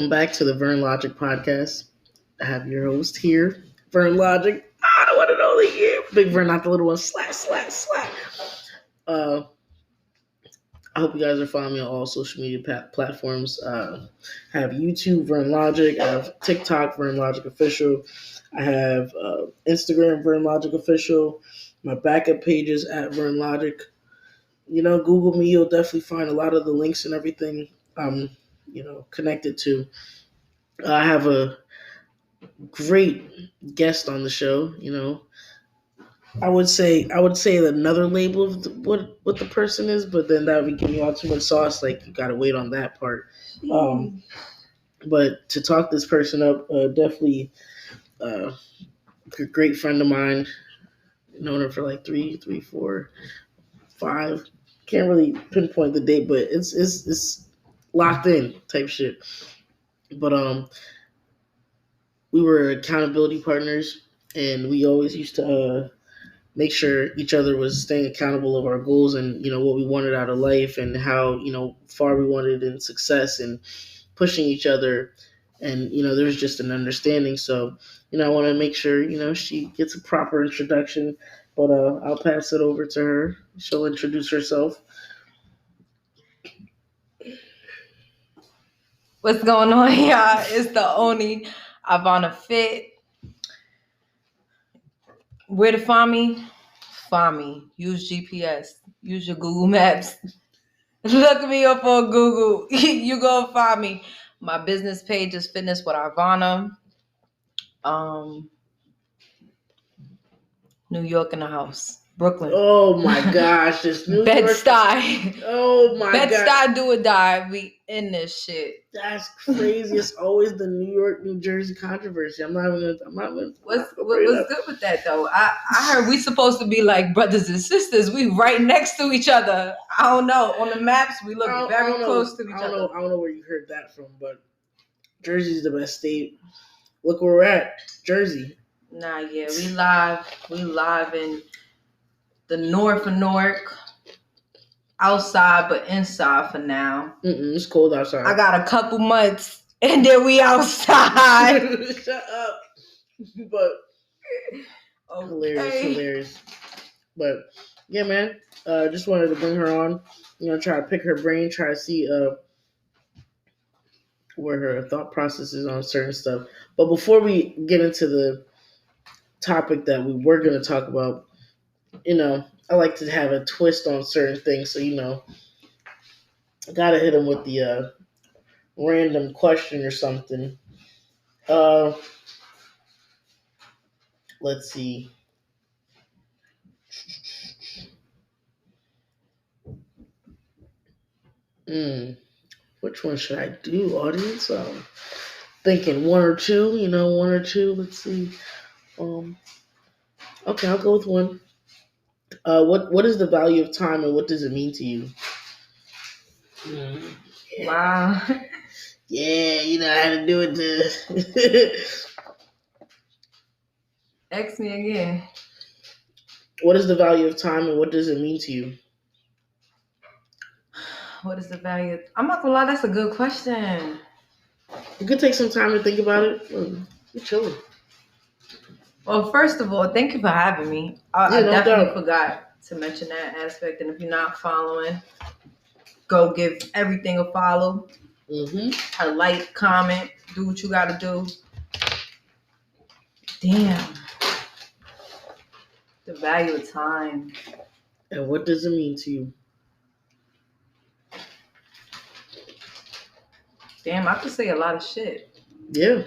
Welcome back to the Vernlogic podcast. I have your host here, Vernlogic. I want to know the year. Big Vern, not the little one. Slack. Uh, I hope you guys are following me on all social media platforms. I have YouTube, Vernlogic. I have TikTok, Vernlogic Official. I have Instagram, Vernlogic Official. My backup pages at Vernlogic. Google me. You'll definitely find a lot of the links and everything. Connected to. I have a great guest on the show. I would say another label of what the person is, but then that would be giving you all too much sauce. Like you gotta wait on that part. But to talk this person up, definitely a great friend of mine. Known her for like 3, 4, 5. Can't really pinpoint the date, but it's locked in type shit. But we were accountability partners, and we always used to make sure each other was staying accountable of our goals and what we wanted out of life and how far we wanted in success and pushing each other. And there's just an understanding. So I want to make sure she gets a proper introduction. But I'll pass it over to her. She'll introduce herself. What's going on, y'all? It's the only Ivana Fit. Where to find me? Find me. Use GPS. Use your Google Maps. Look me up on Google. You go find me. My business page is Fitness with Ivana. New York in the house. Brooklyn. Oh my gosh, this New Bed-Stuy. Oh my god. Bed-Stuy, do or die. We in this shit. That's crazy. It's always the New York, New Jersey controversy. I'm not gonna. What's good with that though? I heard we supposed to be like brothers and sisters. We right next to each other. I don't know. On the maps, we look very close to each other. I don't know where you heard that from, but Jersey's the best state. Look where we're at, Jersey. Nah, yeah, we live in the north of Newark. Outside, but inside for now. It's cold outside. I got a couple months, and then we outside. Shut up. But okay. Hilarious. But yeah, man. Just wanted to bring her on. Try to pick her brain. Try to see where her thought process is on certain stuff. But before we get into the topic that we were going to talk about, I like to have a twist on certain things. So, I got to hit them with the random question or something. Let's see. Which one should I do, audience? Thinking one or two. Let's see. Okay, I'll go with one. What is the value of time and what does it mean to you? Yeah. Wow. Yeah, I had to do it. Ask me again. What is the value of time and what does it mean to you? What is the value? I'm not gonna lie, that's a good question. You could take some time to think about it. You're chilling. Well, first of all, thank you for having me. I definitely forgot to mention that aspect. And if you're not following, go give everything a follow. A like, comment, do what you got to do. Damn. The value of time. And what does it mean to you? Damn, I could say a lot of shit. Yeah.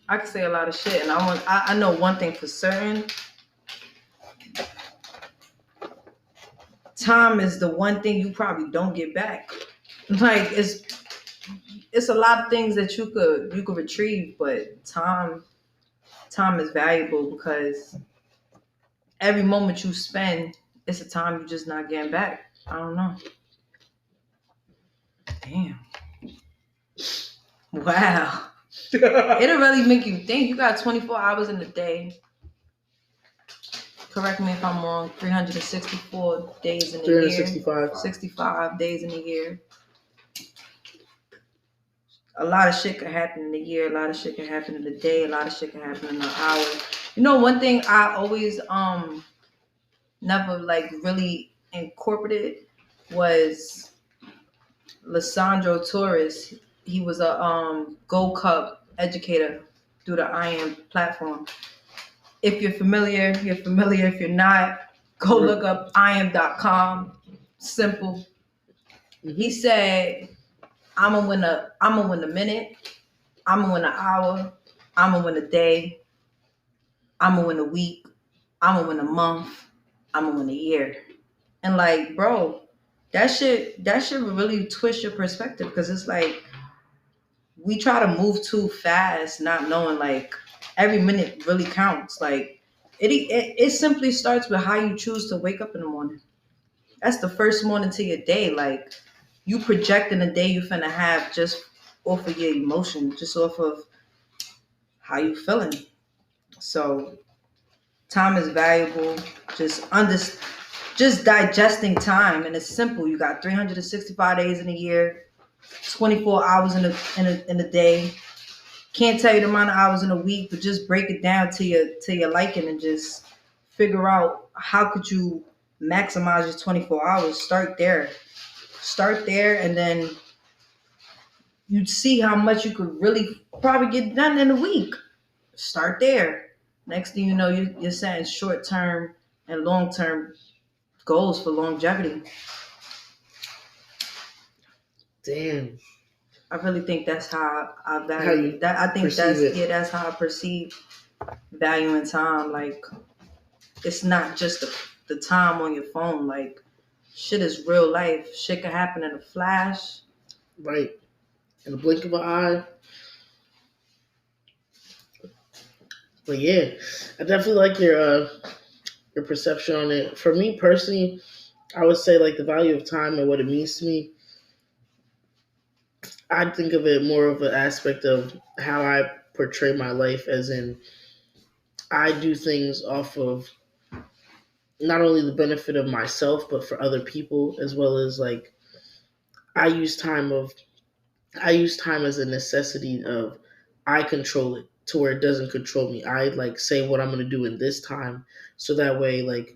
I could say a lot of shit, and I know one thing for certain. Time is the one thing you probably don't get back. Like it's a lot of things that you could retrieve, but time is valuable because every moment you spend, it's a time you're just not getting back. I don't know. Damn. Wow. It'll really make you think. You got 24 hours in a day. correct me if I'm wrong, 364 days in a year. 365. 65 days in a year. A lot of shit could happen in a year. A lot of shit can happen in a day. A lot of shit can happen in an hour. You know, one thing I always never like really incorporated was Lissandro Torres. He was a Gold Cup educator through the IAM platform. If you're familiar, you're familiar. If you're not, go look up IAM.com. Simple. He said, I'm gonna win a minute, I'm gonna win an hour, I'm gonna win a day, I'm gonna win a week, I'm gonna win a month, I'm gonna win a year. And like, bro, that shit really twist your perspective, because it's like we try to move too fast, not knowing like every minute really counts. Like it simply starts with how you choose to wake up in the morning. That's the first morning to your day. Like you projecting the day you finna have just off of your emotion, just off of how you feeling. So time is valuable. Just digesting time, and it's simple. You got 365 days in a year, 24 hours in a day. Can't tell you the amount of hours in a week, but just break it down to your liking and just figure out how could you maximize your 24 hours. Start there, and then you'd see how much you could really probably get done in a week. Start there. Next thing you know, you're setting short term and long term goals for longevity. Damn. I really think that's how I value that. I think that's how I perceive value in time. Like it's not just the time on your phone. Like shit is real life. Shit can happen in a flash. Right. In the blink of an eye. But yeah, I definitely like your perception on it. For me personally, I would say like the value of time and what it means to me. I think of it more of an aspect of how I portray my life, as in I do things off of not only the benefit of myself, but for other people, as well as like I use time as a necessity of I control it to where it doesn't control me. I like say what I'm going to do in this time, so that way, like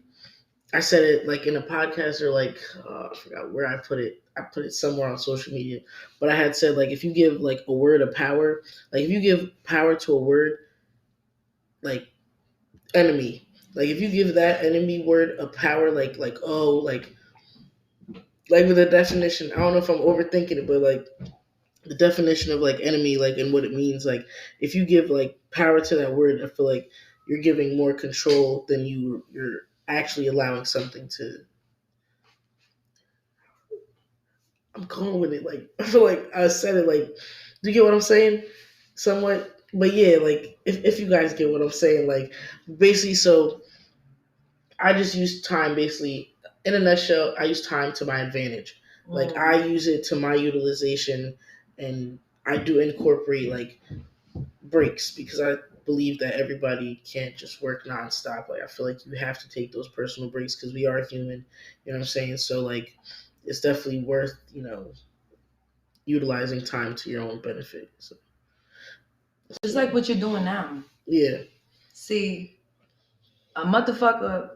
I said it like in a podcast, or like I forgot where I put it. I put it somewhere on social media, but I had said like if you give like a word a power, like if you give power to a word, like enemy, like if you give that enemy word a power, like with the definition. I don't know if I'm overthinking it, but like the definition of like enemy, like and what it means, like if you give like power to that word, I feel like you're giving more control than you're actually allowing something to. I'm going with it. Like I feel like I said it. Like, do you get what I'm saying? Somewhat, but yeah. Like if you guys get what I'm saying, like basically, so I just use time basically. In a nutshell, I use time to my advantage. Like I use it to my utilization, and I do incorporate like breaks, because I believe that everybody can't just work nonstop. Like I feel like you have to take those personal breaks because we are human. You know what I'm saying? So like, it's definitely worth utilizing time to your own benefit. So Just like what you're doing now. yeah. See, a motherfucker.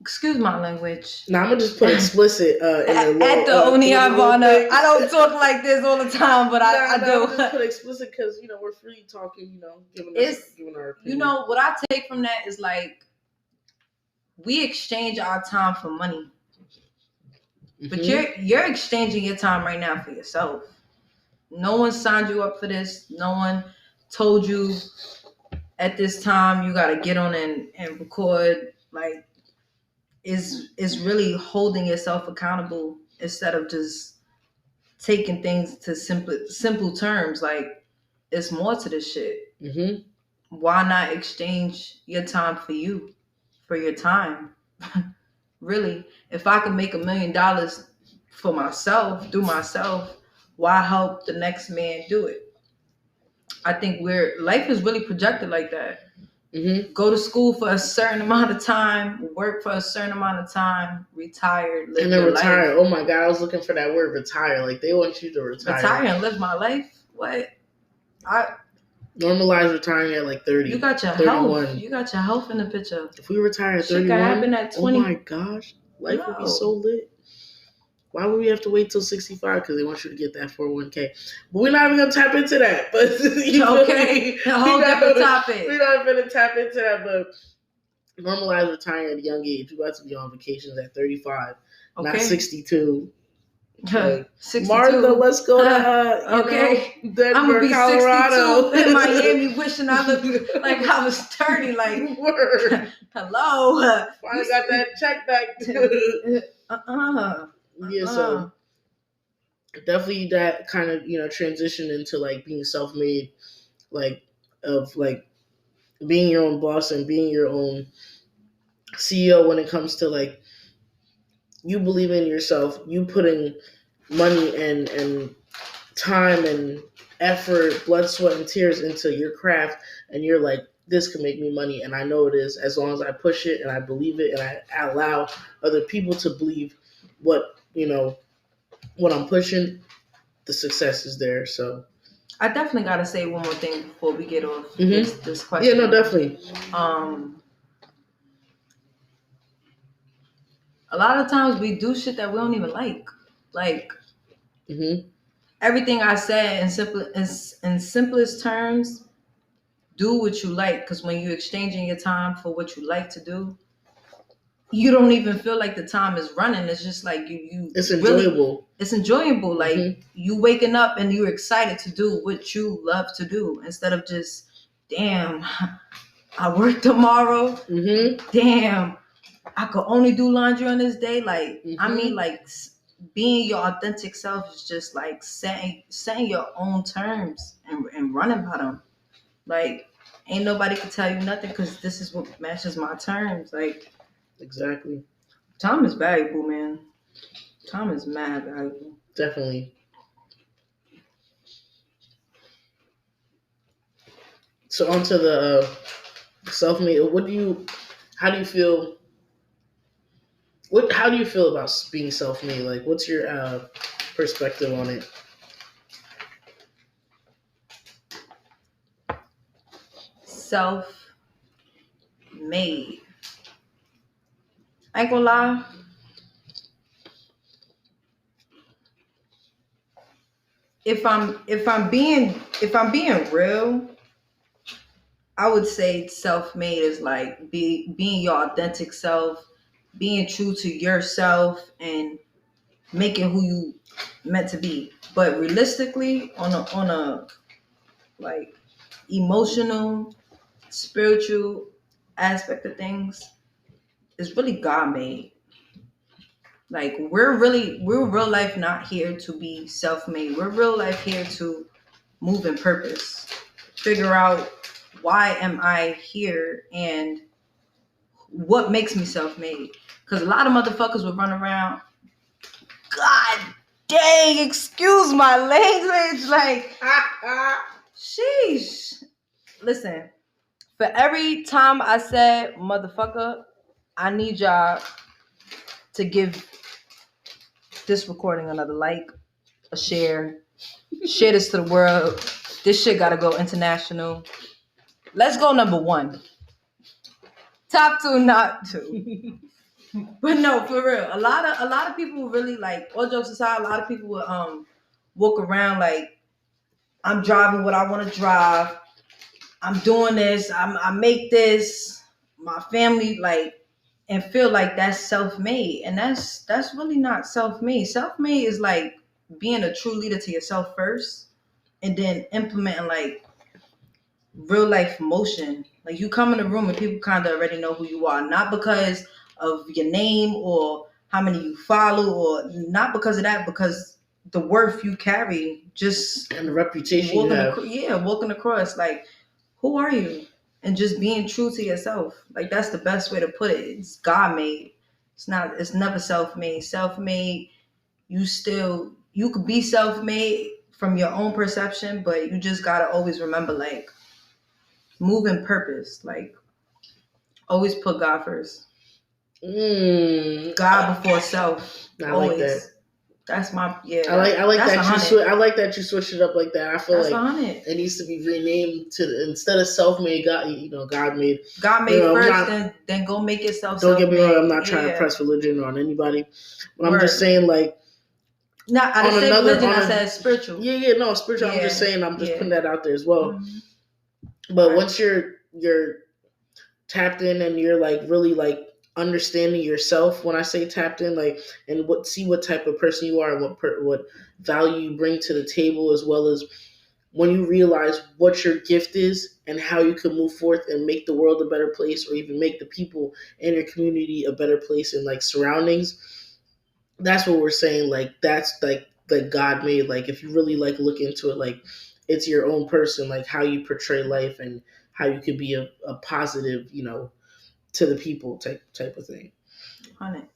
Excuse my language. Now I'm gonna just put explicit in the at the Oniabana. I don't talk like this all the time, but I do. I'm just put explicit because we're free talking. Giving our opinion. You know what I take from that is like we exchange our time for money, but you're exchanging your time right now for yourself. No one signed you up for this. No one told you at this time you got to get on and record. Like is really holding yourself accountable instead of just taking things to simple terms. Like it's more to this shit. Why not exchange your time for you, for your time? Really, if I can make $1 million for myself, through myself, why help the next man do it? I think life is really projected like that. Go to school for a certain amount of time, work for a certain amount of time, retire, live and then your retire. life. Oh my God, I was looking for that word, retire. Like they want you to retire. Retire and live my life. What? Normalize retiring at like 30. You got your 31. health. You got your health in the picture. If we retire at Shit 31, can happen at 20. Oh my gosh, life would be so lit. Why would we have to wait till 65? Because they want you to get that 401k. But we're not even gonna tap into that. But okay, a whole different topic. We're not gonna tap into that. But normalize retiring at a young age. You got to be on vacations at 35, not 62. Okay. 62. Martha, let's go to Denver, I'm gonna be Colorado. 62 in Miami, wishing I looked like I was 30. Like, word. Hello. Finally got that check back. Yeah, so definitely that kind of transition into like being self-made, like of like being your own boss and being your own CEO when it comes to like you believe in yourself, you putting money and time and effort, blood, sweat, and tears into your craft, and you're like, this can make me money, and I know it is, as long as I push it and I believe it and I allow other people to believe what I'm pushing, the success is there. So I definitely gotta say one more thing before we get off this question. Yeah, no, definitely. A lot of times we do shit that we don't even like. Like everything I said in simplest terms, do what you like, because when you're exchanging your time for what you like to do, you don't even feel like the time is running. It's just like you it's enjoyable. It's enjoyable. Like you waking up and you're excited to do what you love to do, instead of just, damn, I work tomorrow. Damn, I could only do laundry on this day. Like, I mean, like being your authentic self is just like setting your own terms and running by them. Like, ain't nobody can tell you nothing because this is what matches my terms. Like, exactly. Time is valuable, man. Time is mad valuable. Definitely. So onto the self-made. How do you feel about being self-made? Like, what's your perspective on it? Self-made. I ain't gonna lie. If I'm being real, I would say self-made is like being your authentic self, being true to yourself, and making who you meant to be. But realistically, on a like emotional, spiritual aspect of things, it's really God made. Like we're real life not here to be self-made. We're real life here to move in purpose. Figure out, why am I here and what makes me self-made? Because a lot of motherfuckers would run around, God dang, excuse my language, like, sheesh. Listen, for every time I said motherfucker, I need y'all to give this recording another like, a share this to the world. This shit gotta go international. Let's go number 1. Top 2, not 2. But no, for real. A lot of people really, like, all jokes aside, a lot of people would walk around like, I'm driving what I want to drive. I'm doing this. I make this. My family, like, and feel like that's self-made. And that's really not self-made. Self-made is like being a true leader to yourself first, and then implementing like real life motion. Like, you come in the room and people kind of already know who you are, not because of your name or how many you follow, or not because of that, because the worth you carry, just and the reputation you have. Walking across, like, who are you? And just being true to yourself. Like, that's the best way to put it. It's God made. It's never self-made. Self-made, you could be self-made from your own perception, but you just gotta always remember, like, move in purpose. Like, Always put God first. Mm, God before self. I Always. like that. That's my I like that's that you I like that you switched it up like that. I feel that's like 100. it needs to be renamed to instead of self-made. God, God made. God made first, then go make yourself. Don't get me wrong. I'm not trying to press religion on anybody, but I'm just saying like. Not I didn't say religion. I said spiritual. Yeah, no, spiritual. Yeah, I'm just saying. I'm just putting that out there as well. Mm-hmm. But once you're tapped in and you're like really like understanding yourself, when I say tapped in, like, and see what type of person you are and what value you bring to the table, as well as when you realize what your gift is and how you can move forth and make the world a better place, or even make the people in your community a better place and like surroundings. That's what we're saying. Like that's like God made. Like if you really like look into it, like it's your own person, like how you portray life and how you could be a positive, to the people type of thing. On it.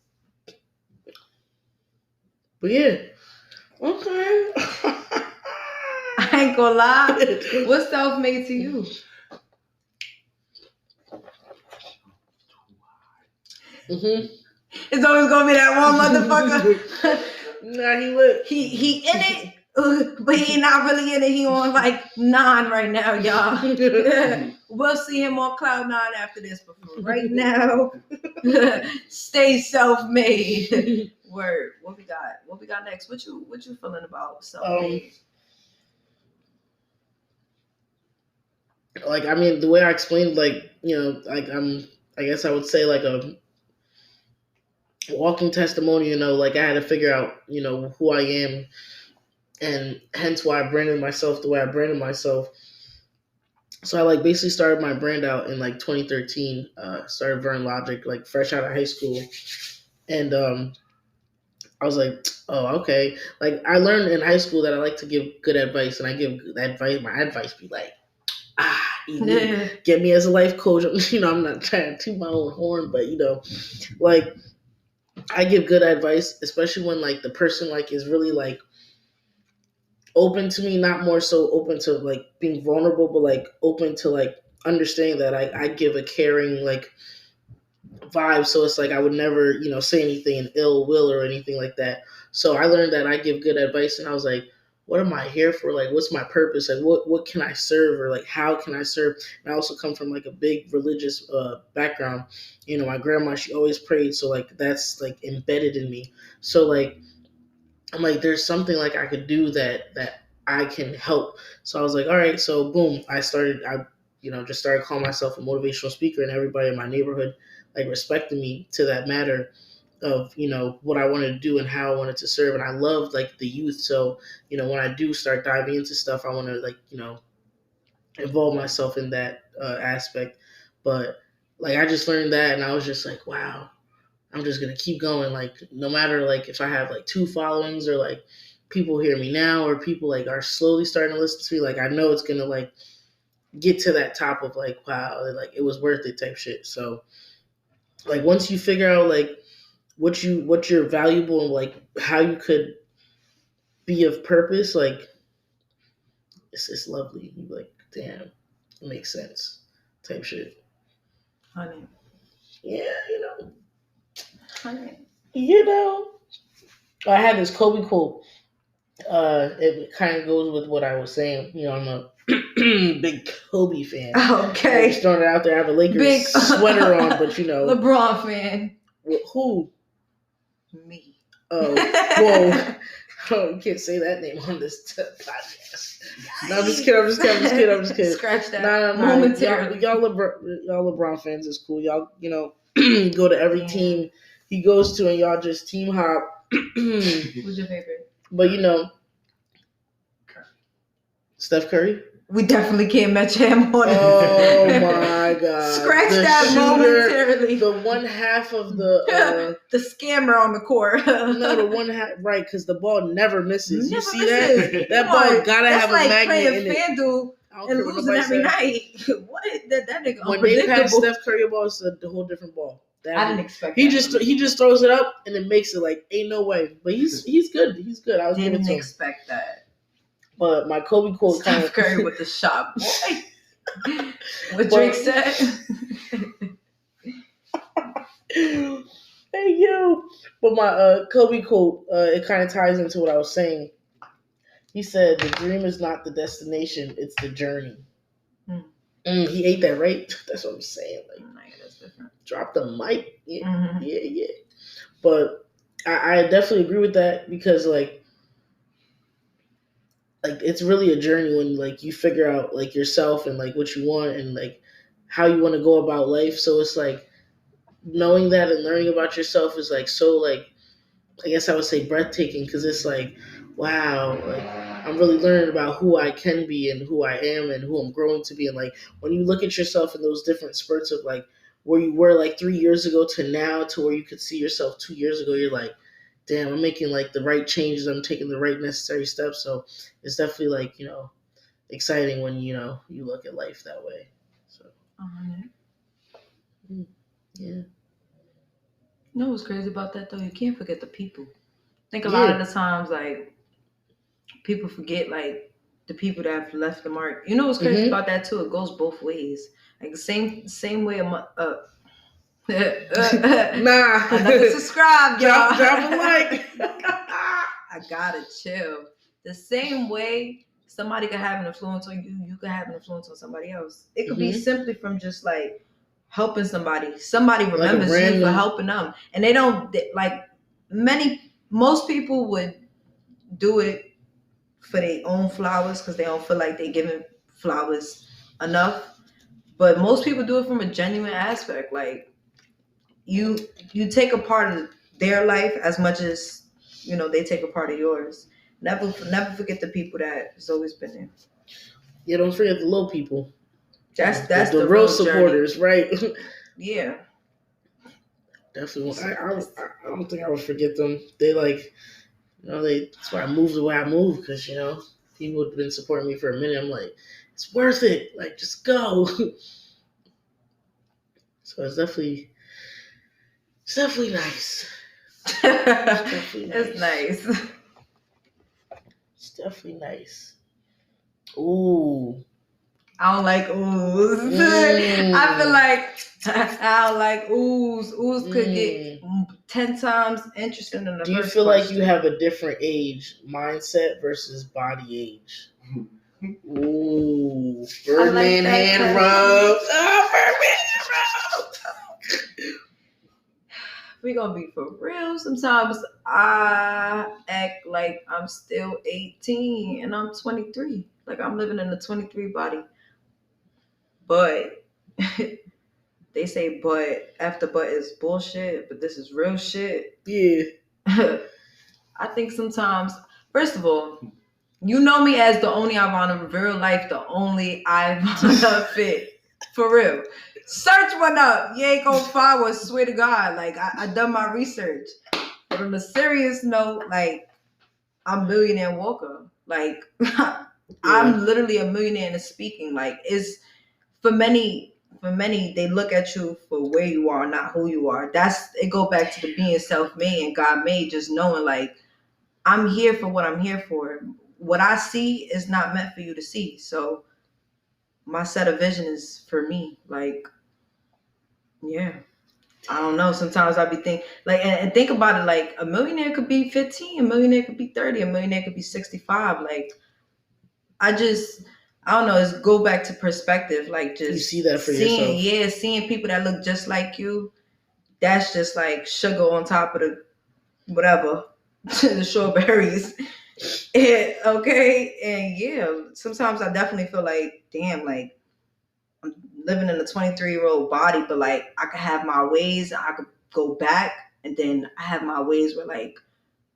But yeah, okay. I ain't gonna lie. What's self-made to you? Mm-hmm. It's always gonna be that one motherfucker. Nah, he lit. He in it, but he not really in it. He on like 9 right now, y'all. We'll see him on cloud 9 after this. But for right now, stay self-made. Word. What we got? What we got next? What you feeling about self-made? Like, I mean, the way I explained, like, like I guess I would say like a walking testimony, like I had to figure out, who I am, and hence why I branded myself the way I branded myself. So I like basically started my brand out in like 2013, started Vernlogic, like fresh out of high school. And I was like, oh, okay. Like I learned in high school that I like to give good advice, and I give advice. My advice be like, get me as a life coach. I'm not trying to toot my own horn, but like I give good advice, especially when like the person like is really like open to me, not more so open to like being vulnerable, but like open to like understanding that I give a caring like vibe. So it's like I would never, say anything in ill will or anything like that. So I learned that I give good advice, and I was like, what am I here for? Like, what's my purpose? Like, what can I serve, or like, how can I serve? And I also come from like a big religious background. My grandma, she always prayed. So like, that's like embedded in me. So like, I'm like, there's something like I could do that I can help. So I was like, all right. So boom, I just started calling myself a motivational speaker, and everybody in my neighborhood like respected me to that matter of, what I wanted to do and how I wanted to serve. And I loved like the youth. So, when I do start diving into stuff, I want to like, involve myself in that aspect. But like, I just learned that, and I was just like, wow, I'm just going to keep going. Like, no matter like if I have like 2 followings, or like people hear me now, or people like are slowly starting to listen to me, like I know it's going to like get to that top of like, wow, like it was worth it type shit. So like once you figure out like what you're valuable and like how you could be of purpose, like it's lovely. You like, damn, it makes sense type shit. Honey. Yeah, Honey. I had this Kobe quote. It kind of goes with what I was saying. I'm a big Kobe fan. Okay. I'm just throwing it out there. I have a Lakers sweater on, but LeBron fan. Who? Me. Oh, whoa. Oh, you can't say that name on this podcast. No, I'm just kidding. Scratch that. Nah. Momentarily. Y'all LeBron fans is cool. Y'all, go to every team he goes to, and y'all just team hop. Who's your favorite? But Steph Curry. We definitely can't match him on it. Oh my god! Scratch that shooter, momentarily. The one half of the the scammer on the court. No, the one half, right? Because the ball never misses. You see that? That ball gotta have a magnet in it. That's like playing FanDuel and losing every night. What is that nigga? When they pass Steph Curry ball, it's a whole different ball. I didn't expect. He just throws it up and it makes it like ain't no way. But he's good. He's good. I was didn't expect that. But my Kobe quote kind of Curry with the shot, boy. What Drake said. Hey yo. But my Kobe quote, it kind of ties into what I was saying. He said, "The dream is not the destination; it's the journey." Mm. He ate that right. That's what I'm saying. Like, That's different. drop the mic. Yeah, Mm-hmm. yeah. But I definitely agree with that because like it's really a journey when like you figure out like yourself and like what you want and like how you want to go about life. So it's like knowing that and learning about yourself is like so like I guess I would say breathtaking because it's like wow, like I'm really learning about who I can be and who I am and who I'm growing to be. And like when you look at yourself in those different spurts of like where you were like 3 years ago to now to where you could see yourself 2 years ago, you're like, damn, I'm making like the right changes. I'm taking the right necessary steps. So it's definitely like, exciting when, you look at life that way. So, yeah. You know what's crazy about that though? You can't forget the people. I think a lot of the times, like, people forget, like, the people that have left the mark. You know what's crazy about that too? It goes both ways. Like, the same way another subscribe, y'all. Drop a like. I gotta chill. The same way somebody could have an influence on you, you could have an influence on somebody else. It could be simply from just like helping somebody. Somebody remembers like you for helping them, and they don't like most people would do it for their own flowers because they don't feel like they're giving flowers enough. But most people do it from a genuine aspect, like. You take a part of their life as much as they take a part of yours. Never forget the people that has always been there. Yeah, don't forget the little people. That's the real supporters, journey. Right? Yeah, definitely. I don't think I would forget them. They like, that's why I moved the way I moved because people have been supporting me for a minute. I'm like, it's worth it. Like, just go. So it's definitely nice. It's nice. It's definitely nice. Ooh. I don't like oohs. I feel like I don't like oohs. Oohs could get 10 times interesting than the first. Do you feel like you have a different age mindset versus body age? Ooh. Birdman hand rub. Oh, Birdman hand rub. We gonna be for real. Sometimes I act like I'm still 18 and I'm 23. Like I'm living in a 23 body. But they say but after but is bullshit, but this is real shit. Yeah. I think sometimes, first of all, you know me as the only Ivana in real life, the only Ivana fit. For real. Search one up. You ain't gonna find one, swear to God. Like, I done my research. But on a serious note, like, I'm Millionaire Walker. Like, I'm literally a millionaire in speaking. Like, it's, for many, they look at you for where you are, not who you are. It go back to the being self-made and God-made, just knowing, like, I'm here for what I'm here for. What I see is not meant for you to see. So my set of vision is for me. Like, yeah. I don't know. Sometimes I be thinking, like, and think about it, like, a millionaire could be 15, a millionaire could be 30, a millionaire could be 65. Like, I don't know. It's go back to perspective. Like, just you see that for yourself. Yeah, seeing people that look just like you, that's just like sugar on top of the whatever, the strawberries. Okay, and yeah, sometimes I definitely feel like, damn, like I'm living in a 23-year-old body, but like I could have my ways, I could go back, and then I have my ways where like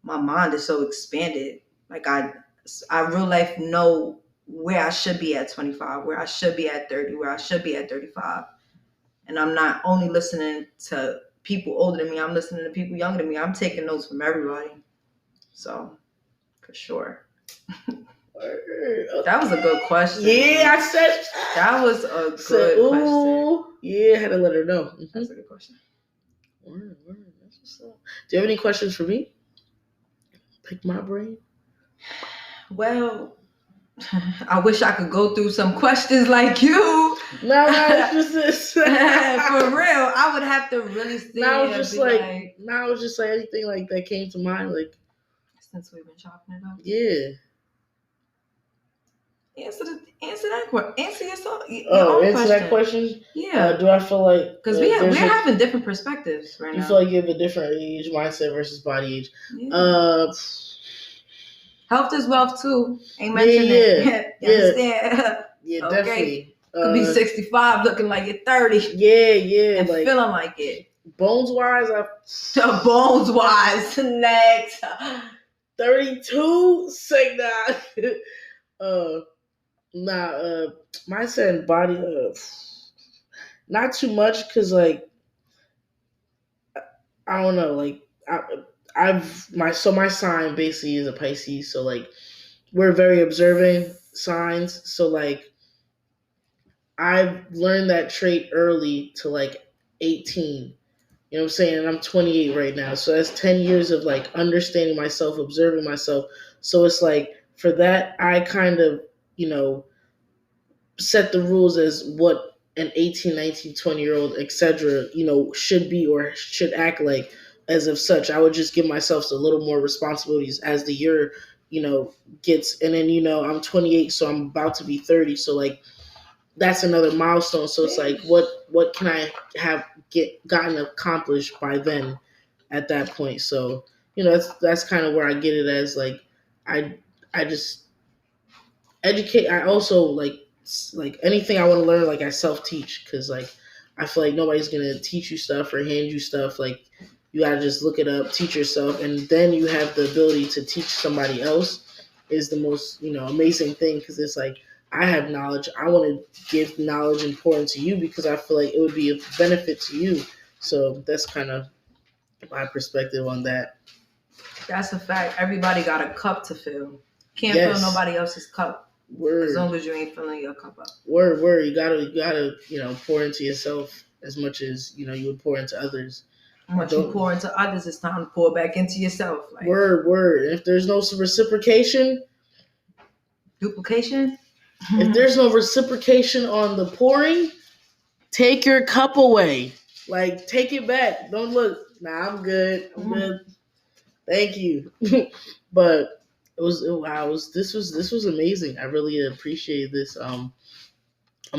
my mind is so expanded. Like I real life know where I should be at 25, where I should be at 30, where I should be at 35. And I'm not only listening to people older than me, I'm listening to people younger than me. I'm taking notes from everybody. So, for sure. Okay. That was a good question. Yeah, I said that was a good question. Yeah, I had to let her know. Mm-hmm. That's a good question. Word. That's what's up. Do you have any questions for me? Pick my brain. Well, I wish I could go through some questions like you. No, it's just this. For real, I would have to really see. Now it's just like anything like that came to mind. Like, since we've been chopping it up, yeah. Answer that question. Answer yourself. Answer that question. Yeah. Do I feel like because we're having different perspectives right now? You feel like you have a different age mindset versus body age? Yeah. Health is wealth too. Ain't mentioning it. You understand? Yeah, okay. Definitely. Could be 65, looking like you're 30. Yeah, and like feeling like it. Bones wise, next. 32. Say mindset and body. Not too much, cause like I don't know, like my sign basically is a Pisces, so like we're very observing signs, so like I've learned that trait early to like 18. You know what I'm saying? And I'm 28 right now. So that's 10 years of like understanding myself, observing myself. So it's like for that, I kind of, set the rules as what an 18, 19, 20-year-old, etc., should be or should act like as of such. I would just give myself a little more responsibilities as the year, gets. And then, I'm 28, so I'm about to be 30. So like, that's another milestone. So it's like, what can I have gotten accomplished by then at that point? So, that's kind of where I get it as like, I just educate. I also like anything I want to learn, like I self-teach, because like, I feel like nobody's going to teach you stuff or hand you stuff. Like you got to just look it up, teach yourself. And then you have the ability to teach somebody else is the most, amazing thing. Cause it's like, I have knowledge. I want to give knowledge and pour into you because I feel like it would be a benefit to you. So that's kind of my perspective on that. That's a fact. Everybody got a cup to fill. Can't fill nobody else's cup. Word. As long as you ain't filling your cup up. Word. You gotta, pour into yourself as much as, you would pour into others. Once you pour into others, it's time to pour back into yourself. Like, word. If there's no reciprocation. Duplication? If there's no reciprocation on the pouring, take your cup away. Like, take it back. Don't look. Nah, I'm good. I'm good. Thank you. But this was amazing. I really appreciate this. I'm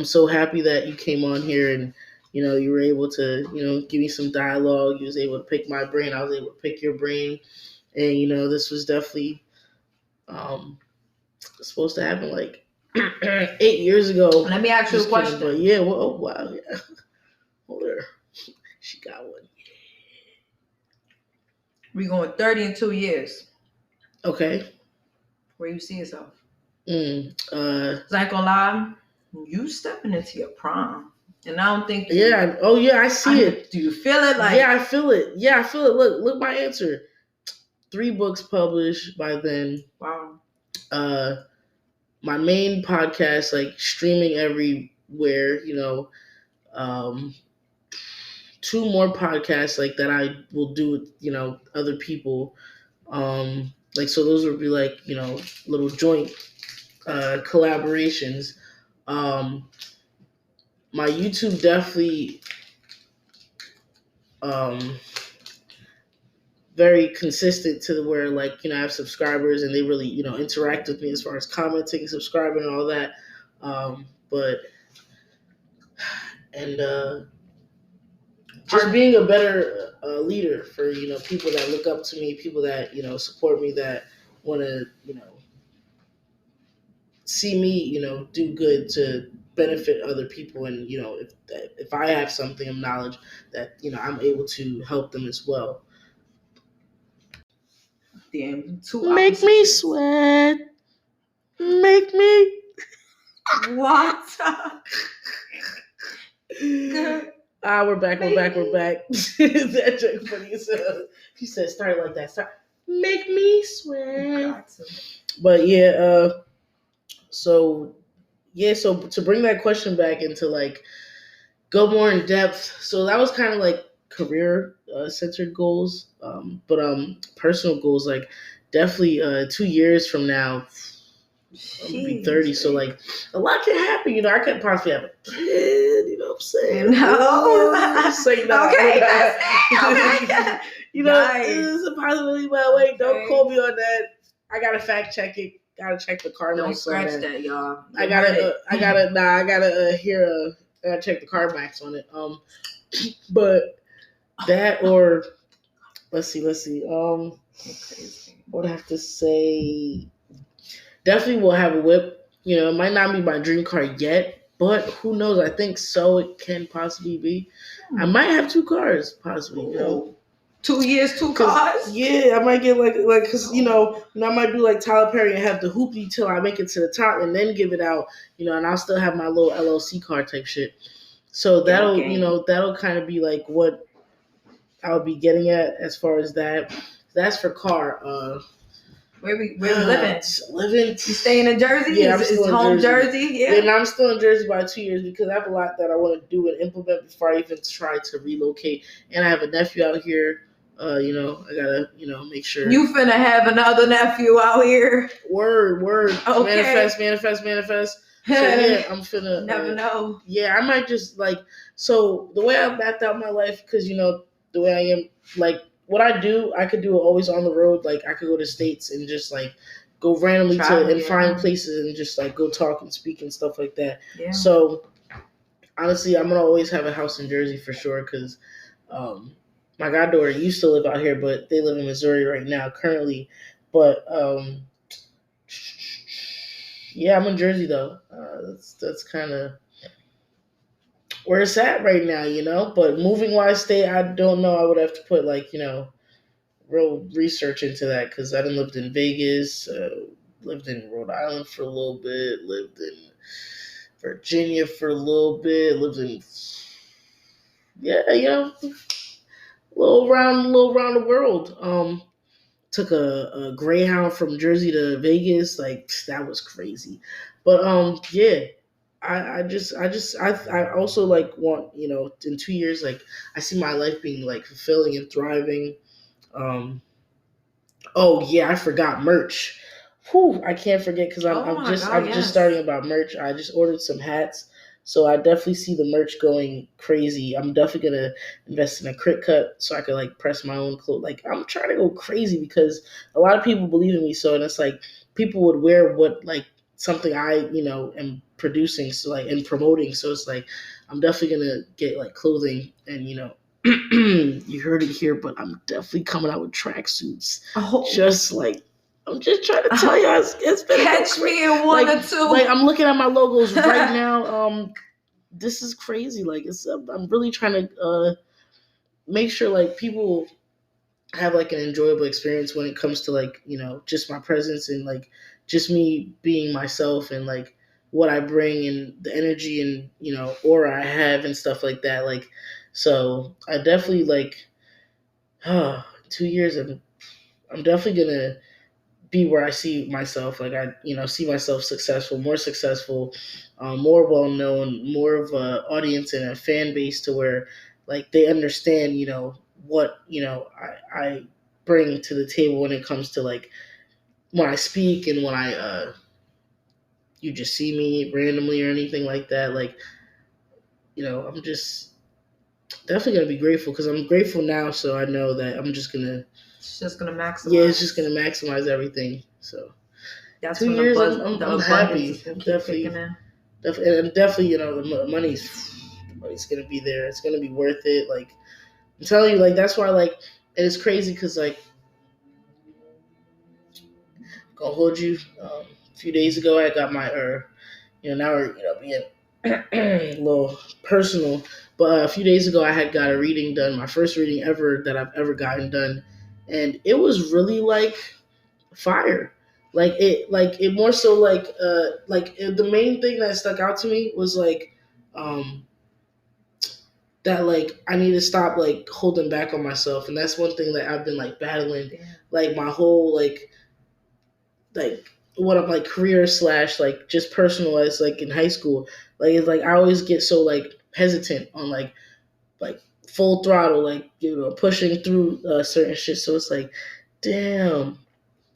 so happy that you came on here and you were able to give me some dialogue. You was able to pick my brain. I was able to pick your brain, and this was definitely supposed to happen like 8 years ago. Let me ask you a question. But yeah, well, oh wow, yeah. Hold her. She got one. We going 30 in 2 years. Okay. Where you see yourself? I ain't gonna lie, you stepping into your prime. And I don't think I see it. Do you feel it? Like, yeah, I feel it. Look my answer. 3 books published by then. Wow. My main podcast, like streaming everywhere, 2 more podcasts like that I will do with, other people. Like, so those would be like, little joint collaborations. My YouTube definitely very consistent to where like, I have subscribers and they really, interact with me as far as commenting, subscribing and all that. Just being a better leader for, people that look up to me, people that, support me, that want to, see me, do good to benefit other people. And, if I have something of knowledge that, I'm able to help them as well. Damn, make me sweat. Make me. What? We're back. That joke funny as hell. He said, start like that. Start. Make me sweat. But yeah, so to bring that question back into like, go more in depth. So that was kind of like career centered goals. But personal goals, like definitely 2 years from now, I'm gonna be 30, so like a lot can happen. I could possibly have a kid. You know what I'm saying? No. Say no. Okay, that's it. Okay. Nice. It's a possibility, but wait, don't quote me on that. I gotta fact check it. Gotta check the car Don't max scratch on that, y'all. I gotta check the car max on it. But that or let's see. What I have to say. Definitely will have a whip. It might not be my dream car yet, but who knows? I think so. It can possibly be. I might have 2 cars, possibly. 2 years, 2 cars. Yeah, I might get like because I might do like Tyler Perry and have the hoopty till I make it to the top and then give it out. And I'll still have my little LLC car type shit. So that'll kind of be like what I'll be getting at as far as that. That's for car. Where we living? You staying in Jersey? Yeah, I'm still in home Jersey. Yeah. And I'm still in Jersey by 2 years because I have a lot that I want to do and implement before I even try to relocate. And I have a nephew out here. I gotta, make sure. You finna have another nephew out here. Word. Okay. Manifest. So yeah, I'm finna. Never know. Yeah, I might just so the way I mapped out my life, because the way I am, what I do, I could do it always on the road. Like I could go to states and just go randomly find places and just go talk and speak and stuff like that. Yeah. So honestly, I'm gonna always have a house in Jersey for sure because my goddaughter used to live out here, but they live in Missouri right now currently. But yeah, I'm in Jersey though. That's kind of where it's at right now, But moving wise state, I don't know. I would have to put real research into that because I done lived in Vegas, lived in Rhode Island for a little bit, lived in Virginia for a little bit, lived in little around the world. Took a Greyhound from Jersey to Vegas, that was crazy. But yeah. I also want in 2 years I see my life being fulfilling and thriving. Oh yeah, I forgot merch. Whew, I can't forget because I'm just starting about merch. I just ordered some hats, so I definitely see the merch going crazy. I'm definitely gonna invest in a crit cut so I could press my own clothes. I'm trying to go crazy because a lot of people believe in me. So and it's people would wear what something I am producing and promoting. So it's I'm definitely gonna get clothing and you heard it here, but I'm definitely coming out with tracksuits. Oh. I'm just trying to tell you, it's been catch me in one or two. I'm looking at my logos right now. This is crazy. I'm really trying to make sure people have an enjoyable experience when it comes to just my presence and just me being myself and what I bring and the energy and aura I have and stuff like that. So I definitely 2 years I'm definitely gonna be where I see myself. I see myself successful, more well known, more of a audience and a fan base to where they understand what I bring to the table when it comes to when I speak and when I you just see me randomly or anything like that. I'm just definitely gonna be grateful because I'm grateful now, so I know that I'm just gonna. It's just gonna maximize. Yeah, it's just gonna maximize everything. So that's 2 years. I'm happy. Definitely, the money's gonna be there. It's gonna be worth it. I'm telling you, that's why and it's crazy because gonna hold you. A few days ago, I got my now we're being a little personal, but a few days ago I had got a reading done, my first reading ever that I've ever gotten done, and it was really fire. It more so the main thing that stuck out to me was that I need to stop holding back on myself, and that's one thing that I've been battling my whole what I'm career / just personal as in high school. It's I always get so hesitant on full throttle pushing through certain shit. So it's damn,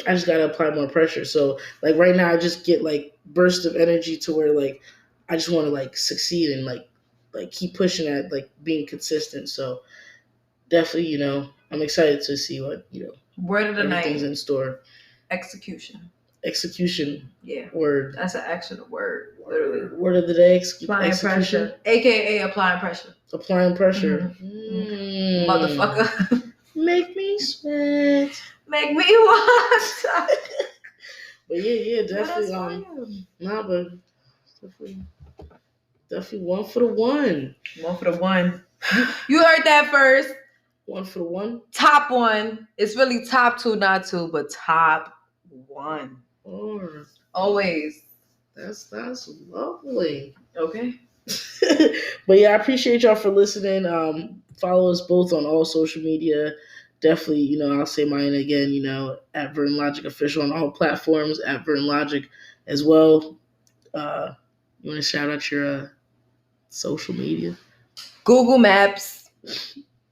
I just gotta apply more pressure. So like right now, I just get like bursts of energy to where like I just want to like succeed and like keep pushing at like being consistent. So definitely, I'm excited to see what Word of the everything's night. in store. Execution. Execution. Yeah. Word. That's an actual word. Literally. Word of the day. Applying Execution. pressure. AKA applying pressure. Applying pressure. Motherfucker. Make me sweat. Make me what? But yeah, definitely. But Definitely one for the one. One for the one. You heard that first. One for the one. Top one. It's really top two, not two, but top one. Always. That's lovely. Okay. But yeah, I appreciate y'all for listening. Follow us both on all social media. Definitely, I'll say mine again, at Vernlogic Official on all platforms, at Vernlogic as well. You want to shout out your social media? Google Maps.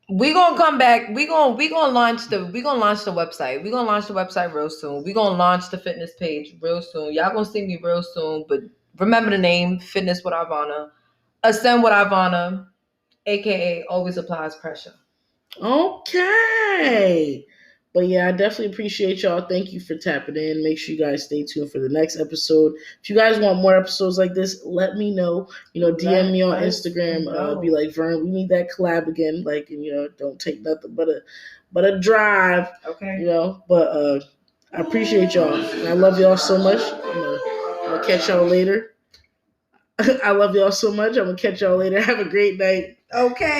We gonna come back. We gonna launch the website. We gonna launch the website real soon. We gonna launch the fitness page real soon. Y'all gonna see me real soon. But remember the name: Fitness with Ivana, Ascend with Ivana, aka Always Applies Pressure. Okay. But yeah, I definitely appreciate y'all. Thank you for tapping in. Make sure you guys stay tuned for the next episode. If you guys want more episodes like this, let me know. DM me on Instagram. Be like, Vern, we need that collab again. Like, and don't take nothing but a drive. Okay. But I appreciate y'all. And I love y'all so much. I'm gonna catch y'all later. I love y'all so much. I'm gonna catch y'all later. Have a great night. Okay.